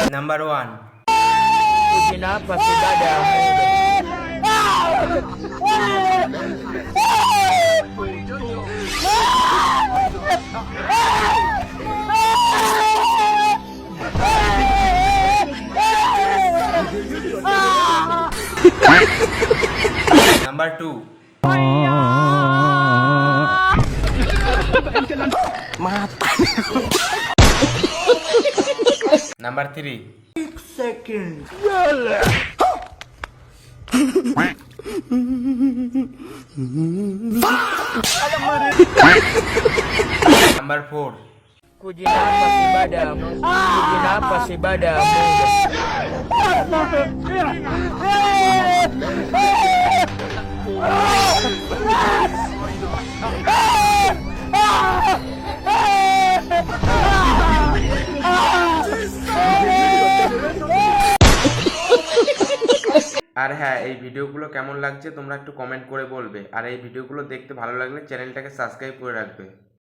Number 1. Kenapa sudah ada? Number 2. Number 3. Number 4. Kenapa si badamu? Kenapa si badamu? আর হ্যাঁ, এই ভিডিওগুলো কেমন লাগছে তোমরা একটু কমেন্ট করে বলবে। আর এই ভিডিওগুলো দেখতে ভালো লাগলে চ্যানেলটাকে সাবস্ক্রাইব করে রাখবে।